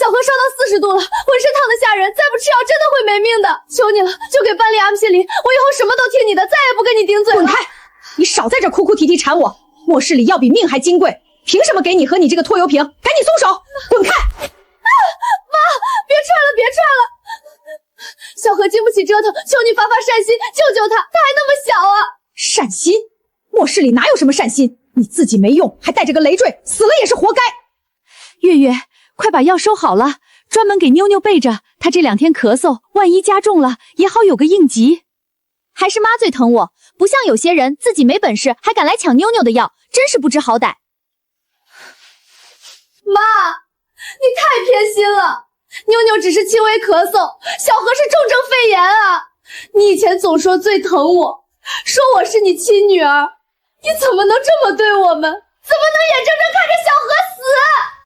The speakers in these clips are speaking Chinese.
小何烧到40度了，浑身烫得吓人，再不吃药真的会没命的。求你了，就给搬离阿姆西林，我以后什么都听你的，再也不跟你顶嘴了。滚开！你少在这哭哭啼啼缠我，末世里要比命还金贵，凭什么给你和你这个拖油瓶？赶紧松手，滚开！妈，别踹了，别踹了！小何经不起折腾，求你发发善心，救救他，他还那么小啊！善心？末世里哪有什么善心？你自己没用，还带着个累赘，死了也是活该。月月，快把药收好了，专门给妞妞备着，她这2天咳嗽，万一加重了，也好有个应急。还是妈最疼我，不像有些人自己没本事还敢来抢妞妞的药，真是不知好歹。妈，你太偏心了，妞妞只是轻微咳嗽，小何是重症肺炎啊！你以前总说最疼我，说我是你亲女儿，你怎么能这么对我们？怎么能眼睁睁看着小何死？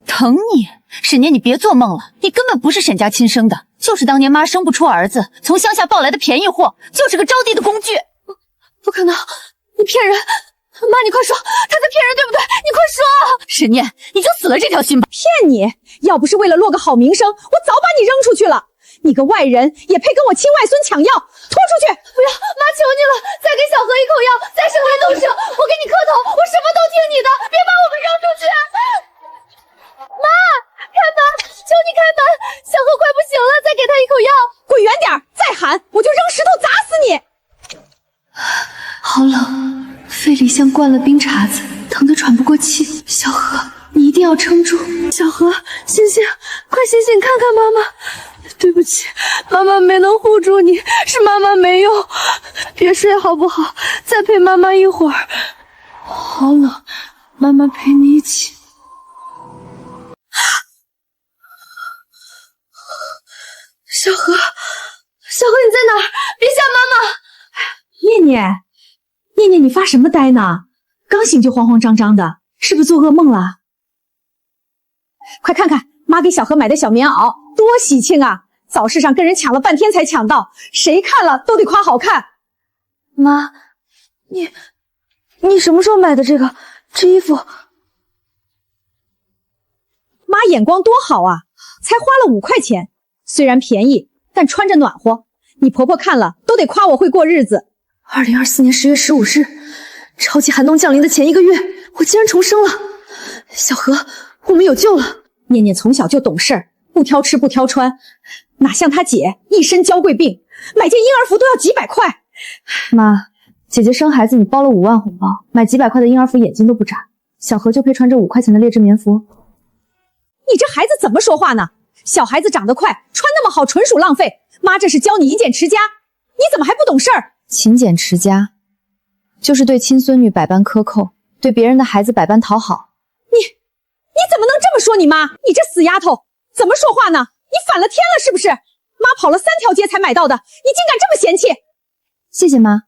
疼你？沈念，你别做梦了，你根本不是沈家亲生的，就是当年妈生不出儿子，从乡下抱来的便宜货，就是个招娣的工具。不可能，你骗人！妈，你快说，他在骗人对不对？你快说！沈念，你就死了这条心吧！骗你！要不是为了落个好名声，我早把你扔出去了。你个外人也配跟我亲外孙抢药？拖出去！不要，妈求你了，再给小何一口药，再生还动手，我给你磕头，我什么都听你的，别把我们扔出去！妈，开门，求你开门！小何快不行了，再给他一口药！滚远点，再喊我就扔石头砸死你！好冷，肺里像灌了冰碴子，疼得喘不过气。小何，你一定要撑住！小何，醒醒，快醒醒，看看妈妈！对不起，妈妈没能护住你，是妈妈没用。别睡好不好？再陪妈妈一会儿。好冷，妈妈陪你一起。小何，小何你在哪儿？别吓妈妈！念念，念念，你发什么呆呢？刚醒就慌慌张张的，是不是做噩梦了？快看看妈给小何买的小棉袄，多喜庆啊！早市上跟人抢了半天才抢到，谁看了都得夸好看。妈，你什么时候买的这个？这衣服？妈眼光多好啊，才花了5块钱，虽然便宜，但穿着暖和。你婆婆看了都得夸我会过日子。2024年10月15日，超级寒冬降临的前1个月，我竟然重生了。小何，我们有救了。念念从小就懂事儿，不挑吃不挑穿，哪像她姐一身娇贵病，买件婴儿服都要几百块。妈，姐姐生孩子你包了5万红包，买几百块的婴儿服眼睛都不眨。小何就配穿这5块钱的劣质棉服。你这孩子怎么说话呢？小孩子长得快，穿那么好纯属浪费。妈这是教你勤俭持家，你怎么还不懂事儿？勤俭持家，就是对亲孙女百般苛扣，对别人的孩子百般讨好。你怎么能这么说你妈？你这死丫头，怎么说话呢？你反了天了是不是？妈跑了3条街才买到的，你竟敢这么嫌弃？谢谢妈，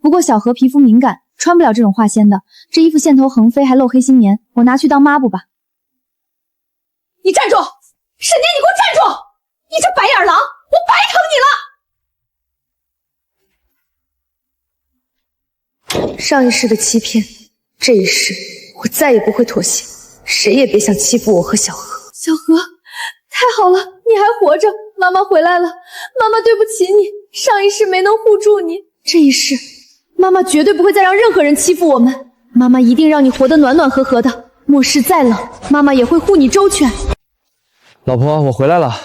不过小何皮肤敏感，穿不了这种化纤的，这衣服线头横飞还露黑心棉，我拿去当抹布吧。你站住！沈念，你给我站住！你这白眼狼，我白疼你了！上一世的欺骗，这一世我再也不会妥协，谁也别想欺负我和小何。小何，太好了，你还活着，妈妈回来了。妈妈对不起你，上一世没能护住你，这一世妈妈绝对不会再让任何人欺负我们，妈妈一定让你活得暖暖和和的，末世再冷，妈妈也会护你周全。老婆，我回来了。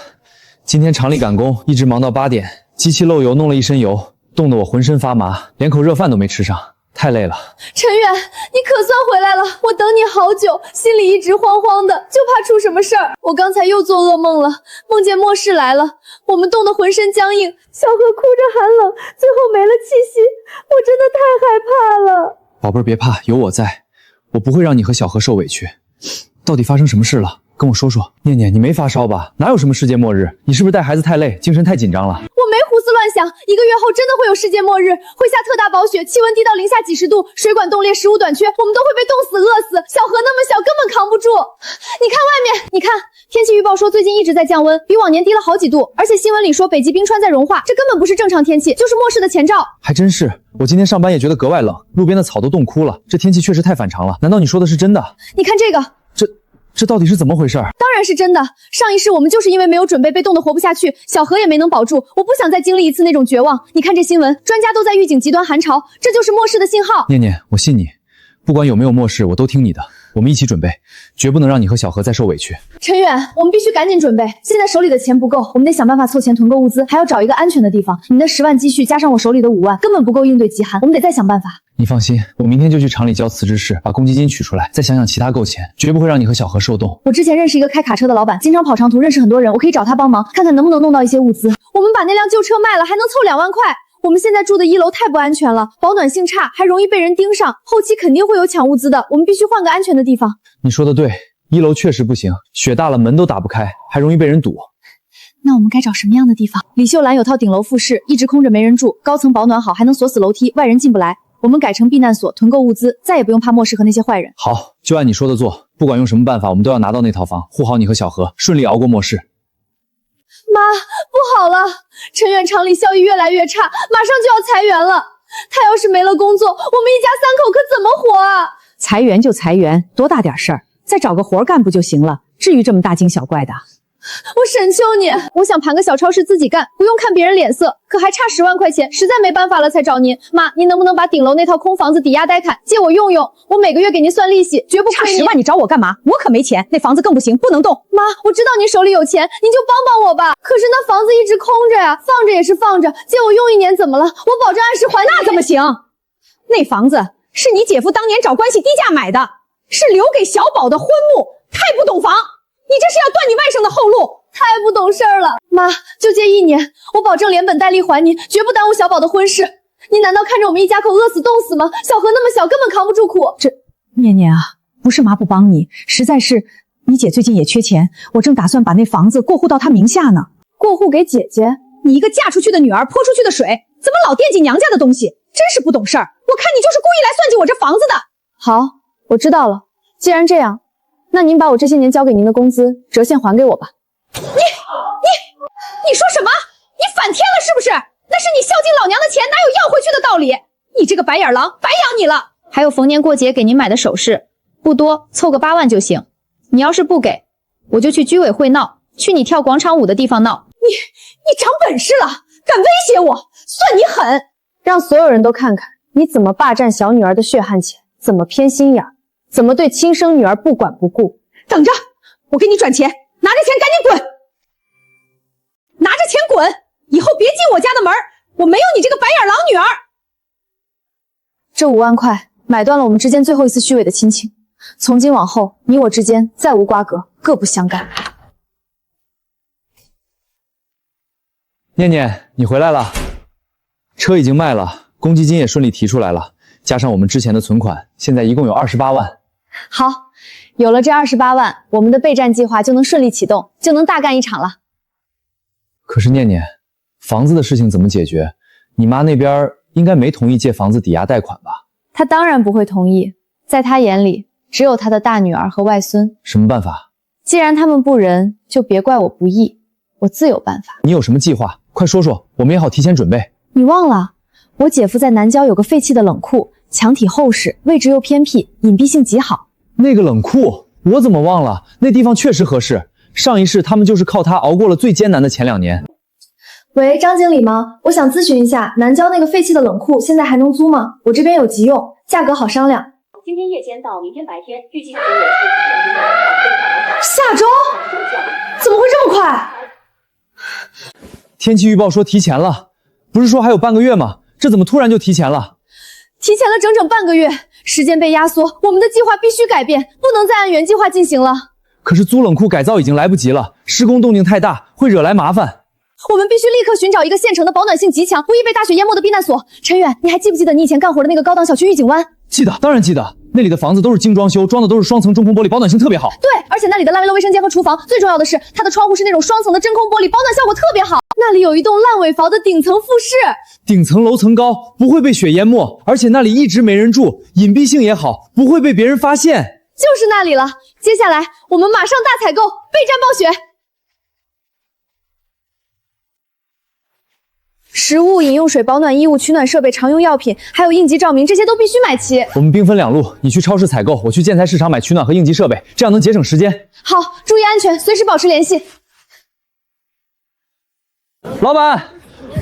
今天厂里赶工，一直忙到8点，机器漏油弄了一身油，冻得我浑身发麻，连口热饭都没吃上，太累了。陈远，你可算回来了，我等你好久，心里一直慌慌的，就怕出什么事儿。我刚才又做噩梦了，梦见末世来了，我们冻得浑身僵硬，小何哭着寒冷，最后没了气息，我真的太害怕了。宝贝儿别怕，有我在，我不会让你和小何受委屈。到底发生什么事了？跟我说说。念念，你没发烧吧？哪有什么世界末日？你是不是带孩子太累，精神太紧张了？我没胡思乱想，1个月后真的会有世界末日，会下特大暴雪，气温低到零下几十度，水管冻裂，食物短缺，我们都会被冻死饿死。小何那么小，根本扛不住。你看外面，你看天气预报说最近一直在降温，比往年低了好几度，而且新闻里说北极冰川在融化，这根本不是正常天气，就是末世的前兆。还真是，我今天上班也觉得格外冷，路边的草都冻枯了，这天气确实太反常了。难道你说的是真的？你看这个，这到底是怎么回事？当然是真的。上一世我们就是因为没有准备，被冻得活不下去，小何也没能保住。我不想再经历一次那种绝望。你看这新闻，专家都在预警极端寒潮，这就是末世的信号。念念，我信你，不管有没有末世，我都听你的。我们一起准备，绝不能让你和小何再受委屈。陈远，我们必须赶紧准备。现在手里的钱不够，我们得想办法凑钱囤购物资，还要找一个安全的地方。你的10万积蓄加上我手里的5万，根本不够应对极寒，我们得再想办法。你放心，我明天就去厂里交辞职室，把公积金取出来，再想想其他购钱，绝不会让你和小何受冻。我之前认识一个开卡车的老板，经常跑长途，认识很多人，我可以找他帮忙，看看能不能弄到一些物资。我们把那辆旧车卖了，还能凑2万块。我们现在住的1楼太不安全了，保暖性差，还容易被人盯上，后期肯定会有抢物资的，我们必须换个安全的地方。你说的对，1楼确实不行，雪大了门都打不开，还容易被人堵。那我们该找什么样的地方？李秀兰有套顶楼复式，一直空着没人住，高层保暖好，还能锁死楼梯，外人进不来。我们改成避难所，囤购物资，再也不用怕末世和那些坏人。好，就按你说的做，不管用什么办法，我们都要拿到那套房，护好你和小何，顺利熬过末世。妈，不好了，陈远厂里效益越来越差，马上就要裁员了。他要是没了工作，我们一家3口可怎么活啊？裁员就裁员，多大点事儿，再找个活干不就行了？至于这么大惊小怪的？我沈求你，我想盘个小超市自己干，不用看别人脸色，可还差10万块钱，实在没办法了才找您。妈，您能不能把顶楼那套空房子抵押贷款借我用用？我每个月给您算利息，绝不亏您。差10万你找我干嘛？我可没钱，那房子更不行，不能动。妈，我知道您手里有钱，您就帮帮我吧。可是那房子一直空着呀，放着也是放着，借我用1年怎么了？我保证按时还。那怎么行？那房子是你姐夫当年找关系低价买的，是留给小宝的昏墓，太不懂房。你这是要断你外甥的后路，太不懂事儿了。妈，就借1年，我保证连本带利还您，绝不耽误小宝的婚事。您难道看着我们一家口饿死冻死吗？小何那么小，根本扛不住苦。这念念啊，不是妈不帮你，实在是你姐最近也缺钱，我正打算把那房子过户到她名下呢。过户给姐姐？你一个嫁出去的女儿泼出去的水，怎么老惦记娘家的东西？真是不懂事儿！我看你就是故意来算计我这房子的。好，我知道了。既然这样，那您把我这些年交给您的工资折现还给我吧。你说什么？你反天了是不是？那是你孝敬老娘的钱，哪有要回去的道理？你这个白眼狼，白养你了。还有逢年过节给您买的首饰，不多，凑个8万就行。你要是不给，我就去居委会闹，去你跳广场舞的地方闹。你长本事了，敢威胁我，算你狠！让所有人都看看你怎么霸占小女儿的血汗钱，怎么偏心眼，怎么对亲生女儿不管不顾。等着，我给你转钱，拿着钱赶紧滚！拿着钱滚！以后别进我家的门，我没有你这个白眼狼女儿。这5万块买断了我们之间最后一次虚伪的亲情，从今往后你我之间再无瓜葛，各不相干。念念，你回来了，车已经卖了，公积金也顺利提出来了，加上我们之前的存款，现在一共有28万。好，有了这28万，我们的备战计划就能顺利启动，就能大干一场了。可是念念，房子的事情怎么解决？你妈那边应该没同意借房子抵押贷款吧？她当然不会同意，在她眼里，只有她的大女儿和外孙。什么办法？既然他们不仁，就别怪我不义，我自有办法。你有什么计划？快说说，我们也好提前准备。你忘了，我姐夫在南郊有个废弃的冷库，墙体厚实，位置又偏僻，隐蔽性极好。那个冷库，我怎么忘了？那地方确实合适。上一世他们就是靠它熬过了最艰难的前2年。喂，张经理吗？我想咨询一下，南郊那个废弃的冷库现在还能租吗？我这边有急用，价格好商量。今天夜间到明天白天，预计下周？怎么会这么快？天气预报说提前了，不是说还有半个月吗？这怎么突然就提前了？提前了整整半个月，时间被压缩，我们的计划必须改变，不能再按原计划进行了。可是租冷库改造已经来不及了，施工动静太大，会惹来麻烦。我们必须立刻寻找一个现成的保暖性极强、不易被大雪淹没的避难所。陈远，你还记不记得你以前干活的那个高档小区御景湾？记得，当然记得。那里的房子都是精装修，装的都是双层中空玻璃，保暖性特别好。对，而且那里的烂尾楼卫生间和厨房，最重要的是它的窗户是那种双层的真空玻璃，保暖效果特别好。那里有一栋烂尾房的顶层复式，顶层楼层高，不会被雪淹没，而且那里一直没人住，隐蔽性也好，不会被别人发现。就是那里了。接下来我们马上大采购，备战暴雪。10食物、饮用水、保暖衣物、取暖设备、常用药品，还有应急照明，这些都必须买齐。我们兵分两路，你去超市采购，我去建材市场买取暖和应急设备，这样能节省时间。好，注意安全，随时保持联系。老板，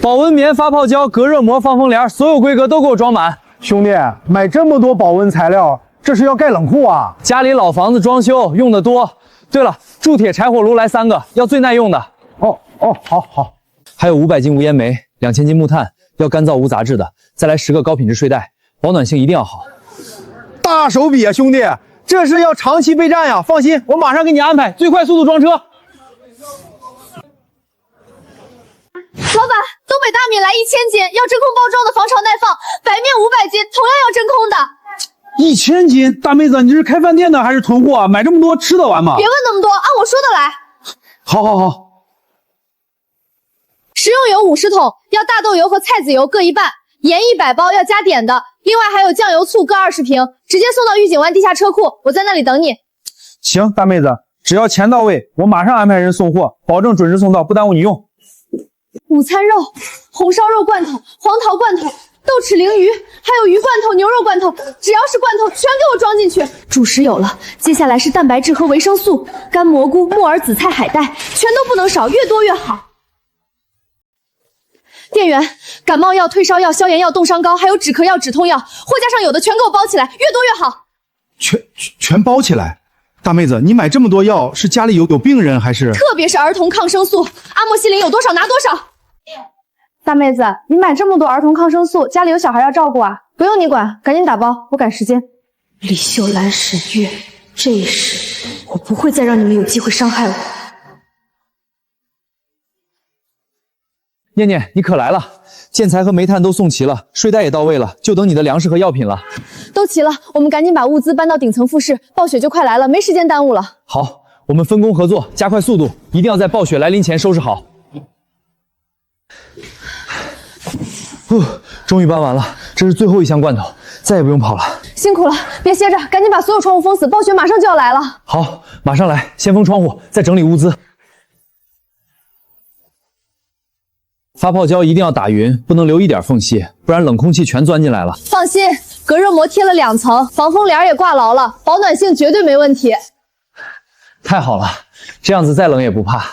保温棉、发泡胶、隔热膜、防风帘，所有规格都给我装满。兄弟，买这么多保温材料，这是要盖冷库啊？家里老房子装修用的多。对了，铸铁柴火炉来3个，要最耐用的。好。还有500斤无烟煤，2000斤木炭，要干燥无杂质的。再来10个高品质睡袋，保暖性一定要好。大手笔啊，兄弟，这是要长期备战呀！放心，我马上给你安排最快速度装车。老板，东北大米来1000斤，要真空包装的，防潮耐放；白面500斤，同样要真空的。 1000斤，大妹子，你是开饭店的还是囤货啊？买这么多吃得完吗？别问那么多，按我说的来。好。食用油50桶，要大豆油和菜籽油各1半，盐100包，要加碘的。另外还有酱油、醋各20瓶，直接送到御景湾地下车库，我在那里等你。行，大妹子，只要钱到位，我马上安排人送货，保证准时送到，不耽误你用。午餐肉、红烧肉罐头、黄桃罐头、豆豉鲮鱼，还有鱼罐头、牛肉罐头，只要是罐头全给我装进去。主食有了，接下来是蛋白质和维生素，干蘑菇、木耳、紫菜、海带，全都不能少，越多越好。店员，感冒药、退烧药、消炎药、冻伤膏，还有止咳药、止痛药，货架上有的全给我包起来，越多越好。全包起来。大妹子，你买这么多药，是家里有病人还是？特别是儿童抗生素，阿莫西林有多少拿多少。大妹子，你买这么多儿童抗生素，家里有小孩要照顾啊，不用你管，赶紧打包，我赶时间。李秀兰、沈月，这一世我不会再让你们有机会伤害我。念念，你可来了！建材和煤炭都送齐了，睡袋也到位了，就等你的粮食和药品了。都齐了，我们赶紧把物资搬到顶层复式，暴雪就快来了，没时间耽误了。好，我们分工合作，加快速度，一定要在暴雪来临前收拾好。终于搬完了，这是最后一箱罐头，再也不用跑了。辛苦了，别歇着，赶紧把所有窗户封死，暴雪马上就要来了。好，马上来，先封窗户，再整理物资。发泡胶一定要打匀，不能留一点缝隙，不然冷空气全钻进来了。放心，隔热膜贴了2层，防风帘也挂牢了，保暖性绝对没问题。太好了，这样子再冷也不怕。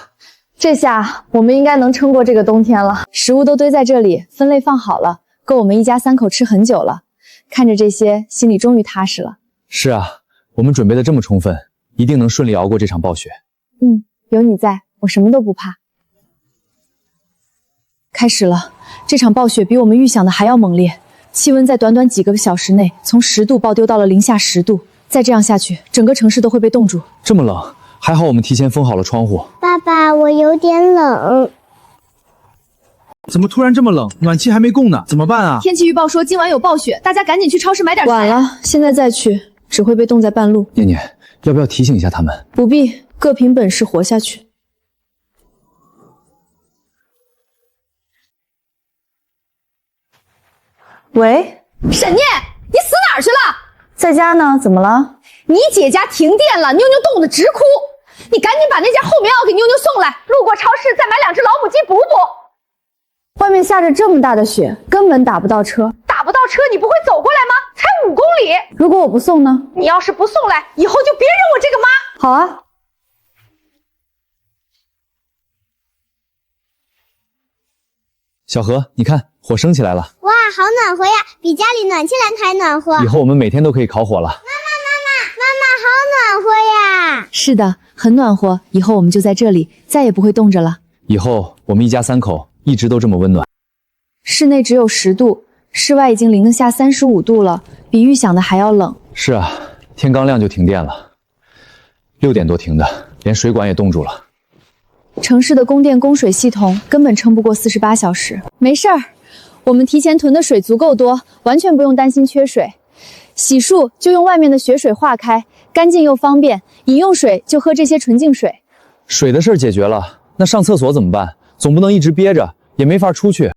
这下我们应该能撑过这个冬天了。食物都堆在这里，分类放好了，够我们一家3口吃很久了。看着这些，心里终于踏实了。是啊，我们准备的这么充分，一定能顺利熬过这场暴雪。有你在，我什么都不怕。开始了，这场暴雪比我们预想的还要猛烈，气温在短短几个小时内从10度暴丢到了零下10度，再这样下去，整个城市都会被冻住。这么冷，还好我们提前封好了窗户。爸爸，我有点冷。怎么突然这么冷？暖气还没供呢，怎么办啊？天气预报说今晚有暴雪，大家赶紧去超市买点。晚了，现在再去只会被冻在半路。念念，要不要提醒一下他们？不必，各凭本事活下去。喂，沈念，你死哪儿去了？在家呢，怎么了？你姐家停电了，妞妞冻得直哭。你赶紧把那件厚棉袄给妞妞送来，路过超市再买2只老母鸡补补。外面下着这么大的雪，根本打不到车。打不到车，你不会走过来吗？才5公里。如果我不送呢？你要是不送来，以后就别认我这个妈。好啊。小何，你看火升起来了。哇，好暖和呀，比家里暖气篮还暖和。以后我们每天都可以烤火了。妈妈，好暖和呀！是的，很暖和。以后我们就在这里，再也不会冻着了。以后我们一家3口一直都这么温暖。室内只有10度，室外已经零下35度了，比预想的还要冷。是啊，天刚亮就停电了，6点多停的，连水管也冻住了。城市的供电供水系统根本撑不过48小时。没事儿，我们提前囤的水足够多，完全不用担心缺水。洗漱就用外面的雪水化开，干净又方便。饮用水就喝这些纯净水。水的事儿解决了，那上厕所怎么办？总不能一直憋着，也没法出去。